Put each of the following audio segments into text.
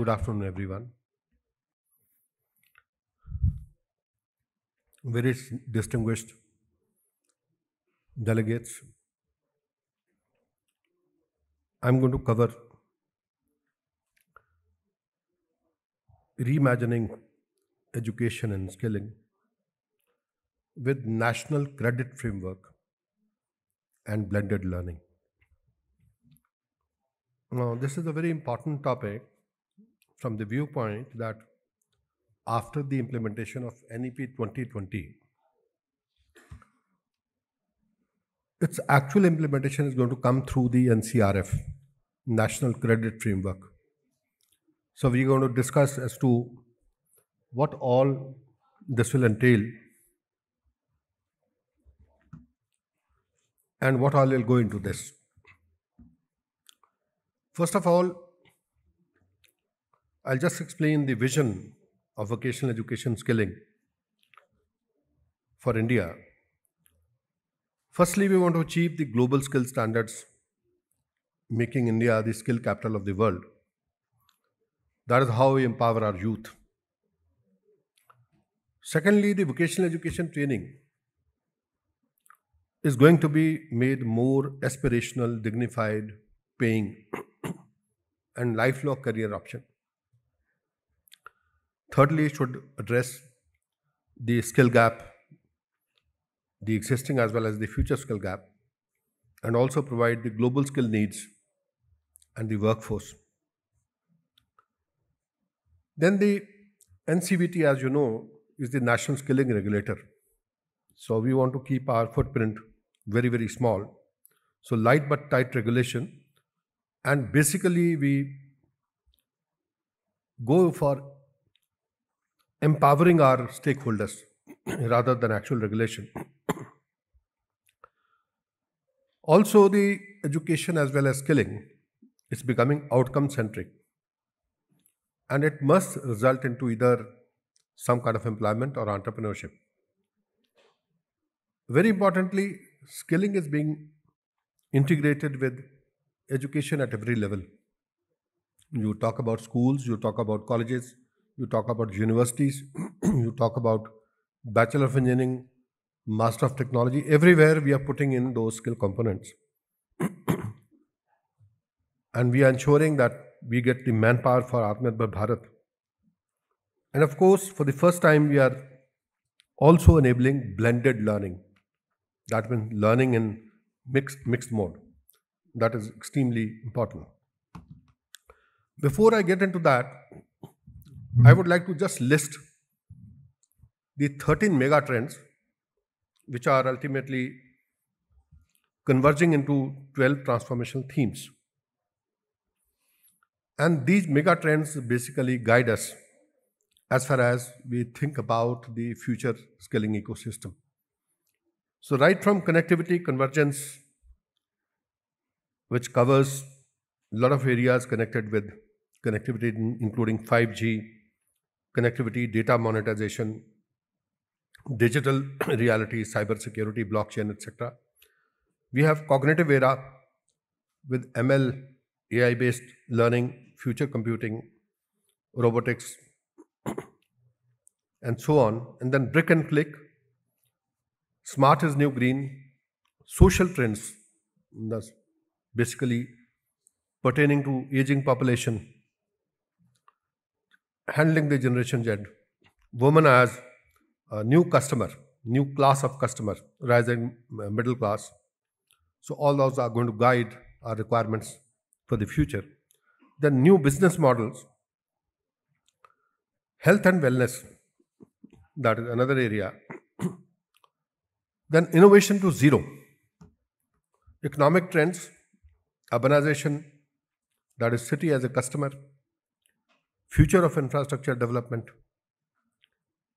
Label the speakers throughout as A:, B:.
A: good afternoon, everyone. Very distinguished delegates, I'm going to cover reimagining education and skilling with national credit framework and blended learning. Now, this is a very important topic from the viewpoint that after the implementation of NEP 2020, its actual implementation is going to come through the NCrF, National Credit Framework. So we're going to discuss as to what all this will entail and what all will go into this. First of all, I'll just explain the vision of vocational education skilling for India. Firstly, we want to achieve the global skill standards, making India the skill capital of the world. That is how we empower our youth. Secondly, the vocational education training is going to be made more aspirational, dignified, paying, and lifelong career option. Thirdly, it should address the skill gap, the existing as well as the future skill gap, and also provide the global skill needs and the workforce. Then the NCVET, as you know, is the national skilling regulator. So we want to keep our footprint very, very small. So light but tight regulation. And basically we go for empowering our stakeholders rather than actual regulation. Also, the education as well as skilling is becoming outcome centric, and it must result into either some kind of employment or entrepreneurship. Very importantly, skilling is being integrated with education at every level. You talk about schools, you talk about colleges, you talk about universities, you talk about Bachelor of Engineering, Master of Technology. Everywhere we are putting in those skill components. And we are ensuring that we get the manpower for Atmanirbhar Bharat. And of course, for the first time, we are also enabling blended learning. That means learning in mixed mode. That is extremely important. Before I get into that, I would like to just list the 13 megatrends which are ultimately converging into 12 transformational themes. And these megatrends basically guide us as far as we think about the future skilling ecosystem. So right from connectivity, convergence, which covers a lot of areas connected with connectivity, including 5G, connectivity, data monetization, digital reality, cybersecurity, blockchain, etc. We have cognitive era with ML, AI-based learning, future computing, robotics, and so on. And then brick and click, smart is new green, social trends, that's basically pertaining to aging population, handling the Generation Z, women as a new customer, new class of customer, rising middle class. So all those are going to guide our requirements for the future. Then new business models, health and wellness, that is another area. Then innovation to zero, economic trends, urbanization, that is city as a customer, future of infrastructure development,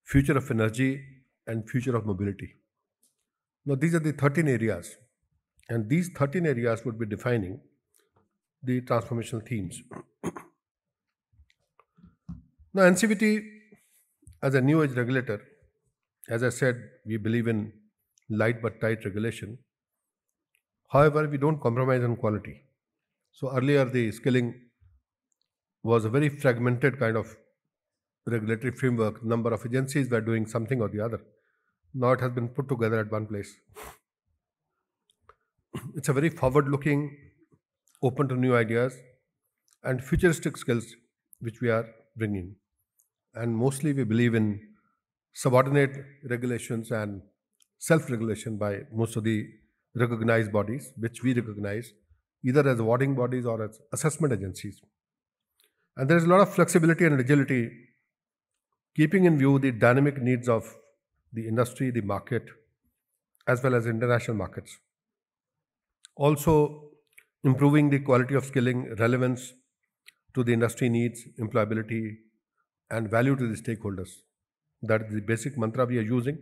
A: future of energy, and future of mobility. Now, these are the 13 areas, and these 13 areas would be defining the transformational themes. Now, NCVET as a new age regulator, as I said, we believe in light but tight regulation. However, we don't compromise on quality. So earlier the skilling was a very fragmented kind of regulatory framework. Number of agencies were doing something or the other. Now it has been put together at one place. It's a very forward-looking, open to new ideas and futuristic skills which we are bringing. And mostly we believe in subordinate regulations and self-regulation by most of the recognized bodies, which we recognize either as awarding bodies or as assessment agencies. And there is a lot of flexibility and agility, keeping in view the dynamic needs of the industry, the market, as well as international markets. Also, improving the quality of skilling, relevance to the industry needs, employability, and value to the stakeholders. That is the basic mantra we are using.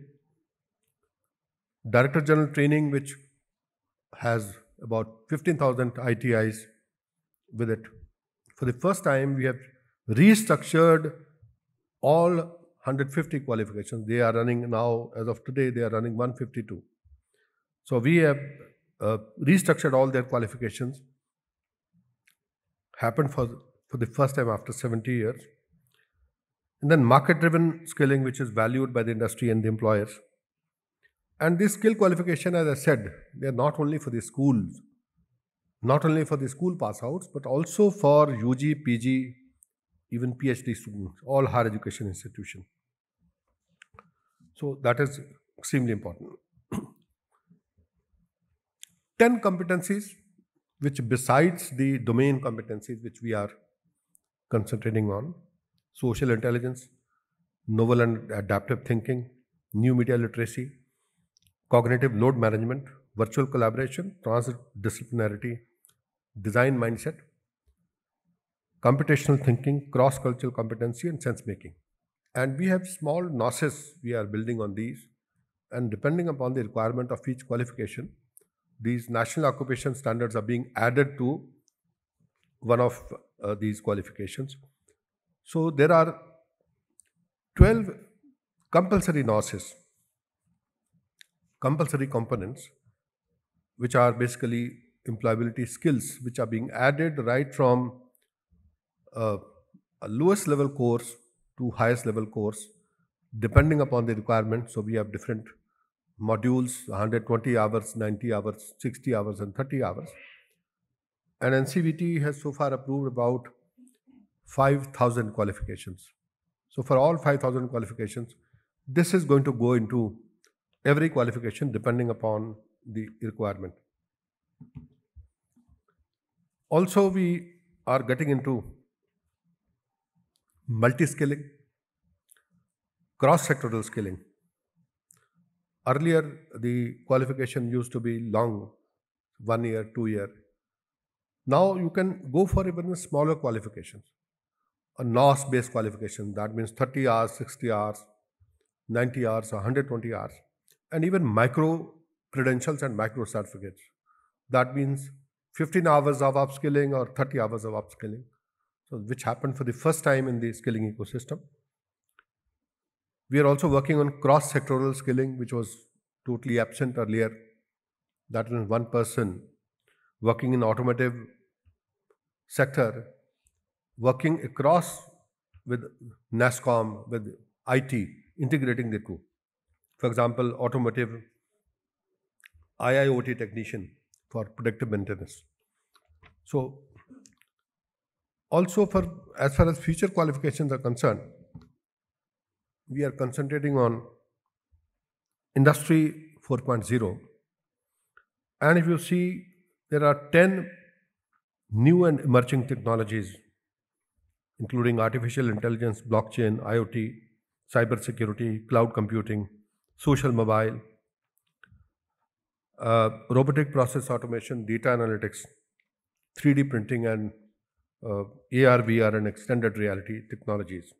A: Director General Training, which has about 15,000 ITIs with it. For the first time, we have restructured all 150 qualifications. They are running now, as of today, they are running 152. So we have restructured all their qualifications. Happened for the first time after 70 years. And then market-driven skilling, which is valued by the industry and the employers. And this skill qualification, as I said, they are not only for the schools, not only for the school pass-outs, but also for UG, PG, even PhD students, all higher education institutions. So that is extremely important. 10 competencies, which besides the domain competencies which we are concentrating on: social intelligence, novel and adaptive thinking, new media literacy, cognitive load management, virtual collaboration, transdisciplinarity, design mindset, computational thinking, cross-cultural competency, and sense-making. And we have small notches we are building on these, and depending upon the requirement of each qualification, these national occupation standards are being added to one of these qualifications. So there are 12 compulsory notches, compulsory components, which are basically employability skills, which are being added right from a lowest level course to highest level course, depending upon the requirement. So we have different modules: 120 hours, 90 hours, 60 hours, and 30 hours. And NCVET has so far approved about 5,000 qualifications. So for all 5,000 qualifications, this is going to go into every qualification depending upon the requirement. Also, we are getting into multi-skilling, cross-sectoral skilling. Earlier, the qualification used to be long, 1 year, 2 year. Now you can go for even smaller qualifications, a NOS-based qualification. That means 30 hours, 60 hours, 90 hours, 120 hours, and even micro credentials and micro certificates. That means 15 hours of upskilling or 30 hours of upskilling, so which happened for the first time in the skilling ecosystem. We are also working on cross-sectoral skilling, which was totally absent earlier. That means one person working in automotive sector, working across with NASCOM, with IT, integrating the two. For example, automotive IIoT technician for predictive maintenance. So also, as far as future qualifications are concerned, we are concentrating on Industry 4.0. And if you see, there are 10 new and emerging technologies, including artificial intelligence, blockchain, IoT, cybersecurity, cloud computing, social mobile, robotic process automation, data analytics, 3D printing, and AR, VR, and extended reality technologies.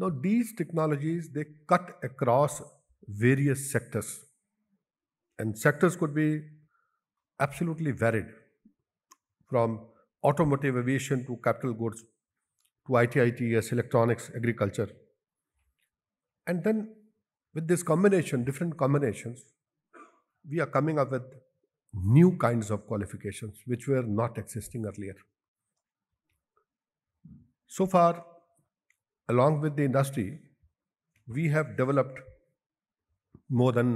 A: Now, these technologies, they cut across various sectors, and sectors could be absolutely varied, from automotive, aviation, to capital goods, to ITITS, electronics, agriculture. And then with this combination, different combinations, we are coming up with new kinds of qualifications which were not existing earlier. So far, along with the industry, we have developed more than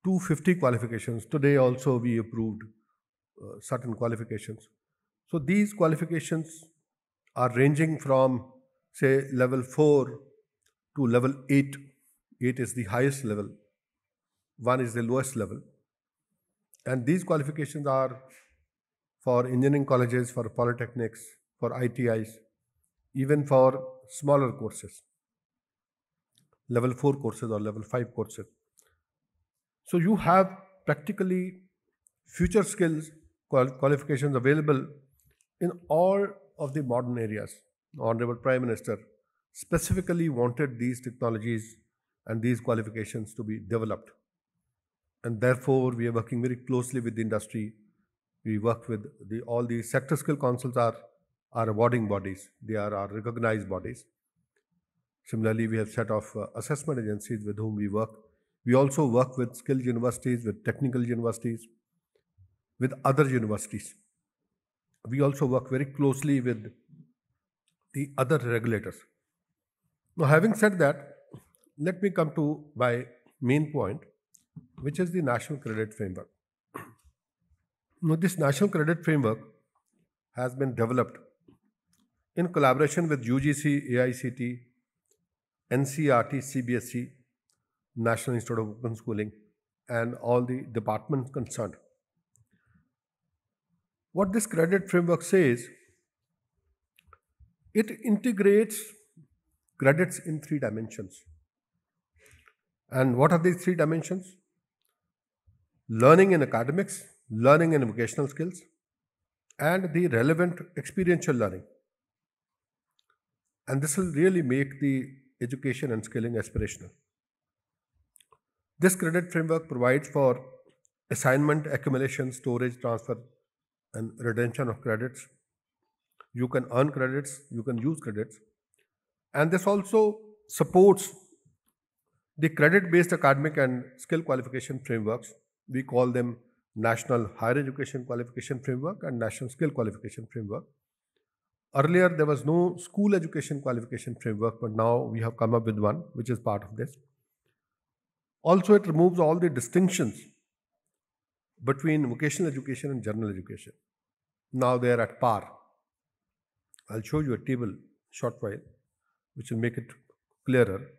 A: 250 qualifications. Today also we approved certain qualifications. So these qualifications are ranging from, say, level 4 to level 8. 8 is the highest level, 1 is the lowest level. And these qualifications are for engineering colleges, for polytechnics, for ITIs, even for smaller courses, level 4 courses or level 5 courses. So you have practically future skills qualifications available in all of the modern areas. Honorable Prime Minister specifically wanted these technologies and these qualifications to be developed. And therefore, we are working very closely with the industry. We work with all the sector skill councils are awarding bodies. They are our recognized bodies. Similarly, we have set of assessment agencies with whom we work. We also work with skilled universities, with technical universities, with other universities. We also work very closely with the other regulators. Now, having said that, let me come to my main point, which is the National Credit Framework. Now, this National Credit Framework has been developed in collaboration with UGC, AICT, NCRT, CBSE, National Institute of Open Schooling, and all the departments concerned. What this credit framework says, it integrates credits in 3 dimensions. And what are these 3 dimensions? Learning in academics, learning in vocational skills, and the relevant experiential learning. And this will really make the education and skilling aspirational. This credit framework provides for assignment, accumulation, storage, transfer, and retention of credits. You can earn credits, you can use credits. And this also supports the credit-based academic and skill qualification frameworks. We call them National Higher Education Qualification Framework and National Skill Qualification Framework. Earlier, there was no school education qualification framework, but now we have come up with one, which is part of this. Also, it removes all the distinctions between vocational education and general education. Now they are at par. I'll show you a table short while, which will make it clearer.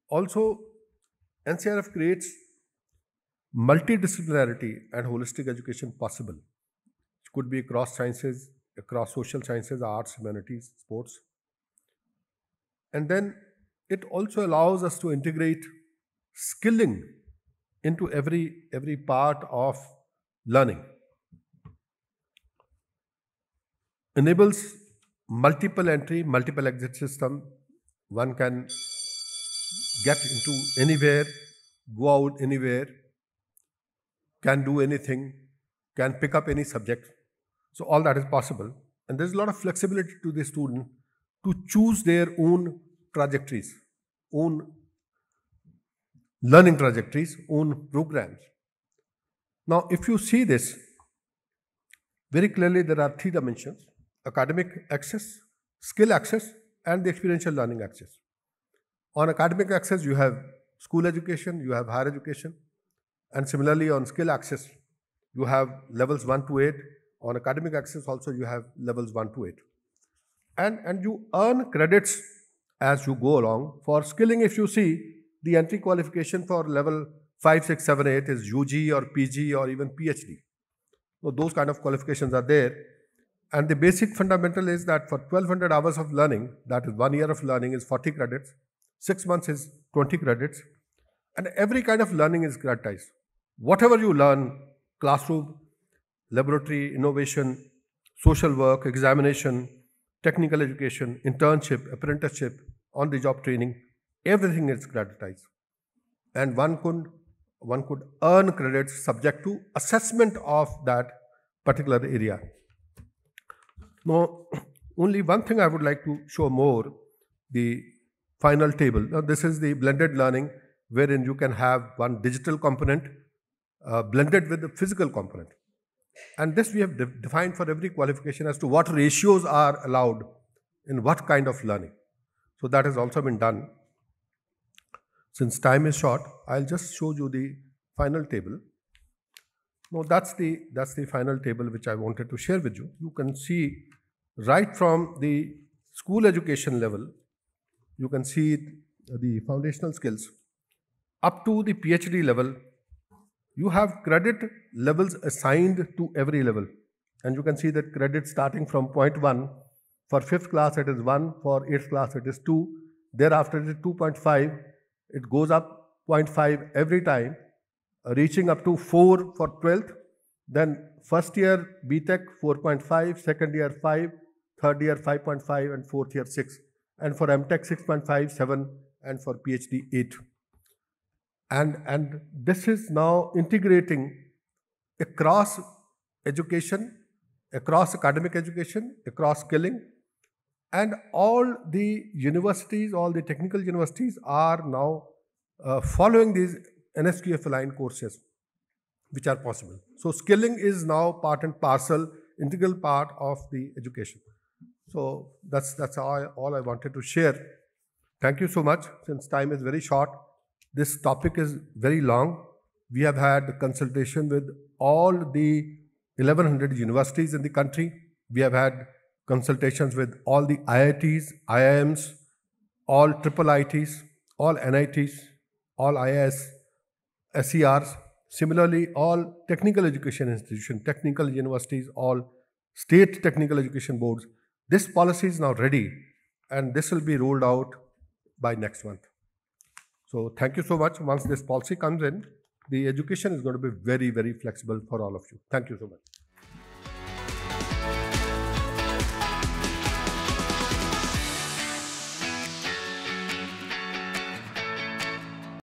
A: Also, NCrF creates multidisciplinarity and holistic education possible. It could be across sciences, across social sciences, arts, humanities, sports. And then it also allows us to integrate skilling into every part of learning. Enables multiple entry, multiple exit system. One can get into anywhere, go out anywhere, can do anything, can pick up any subject. So all that is possible. And there's a lot of flexibility to the student to choose their own trajectories, own learning trajectories, own programs. Now, if you see this, very clearly there are 3 dimensions: academic access, skill access, and the experiential learning access. On academic access, you have school education, you have higher education, and similarly on skill access, you have levels 1 to 8. On academic access also, you have levels 1 to 8. And you earn credits as you go along. For skilling, if you see, the entry qualification for level 5, 6, 7, 8 is UG or PG or even PhD. So those kind of qualifications are there. And the basic fundamental is that for 1200 hours of learning, that is 1 year of learning is 40 credits, 6 months is 20 credits, and every kind of learning is creditized. Whatever you learn, classroom, laboratory, innovation, social work, examination, technical education, internship, apprenticeship, on-the-job training, everything is creditized. And one could earn credits subject to assessment of that particular area. Now, only one thing I would like to show more, the final table. Now, this is the blended learning, wherein you can have one digital component blended with the physical component. And this we have defined for every qualification as to what ratios are allowed in what kind of learning. So that has also been done. Since time is short, I'll just show you the final table. Now that's the final table which I wanted to share with you. You can see right from the school education level, you can see the foundational skills up to the PhD level. You have credit levels assigned to every level, and you can see that credit starting from 0.1. For 5th class it is 1, for 8th class it is 2, thereafter it is 2.5, it goes up 0.5 every time, reaching up to 4 for 12th, then first year BTech 4.5, second year 5, third year 5.5, and fourth year 6, and for MTech 6.5, 7, and for PhD 8. And this is now integrating across education, across academic education, across skilling, and all the universities, all the technical universities are now following these NCrF aligned courses which are possible. So skilling is now part and parcel, integral part of the education. So that's all I wanted to share. Thank you so much. Since time is very short, this topic is very long. We have had consultation with all the 1100 universities in the country. We have had consultations with all the IITs, IIMs, all triple ITs, all NITs, all IIS, SERs, similarly all technical education institutions, technical universities, all state technical education boards. This policy is now ready and this will be rolled out by next month. So thank you so much. Once this policy comes in, the education is going to be very, very flexible for all of you. Thank you so much.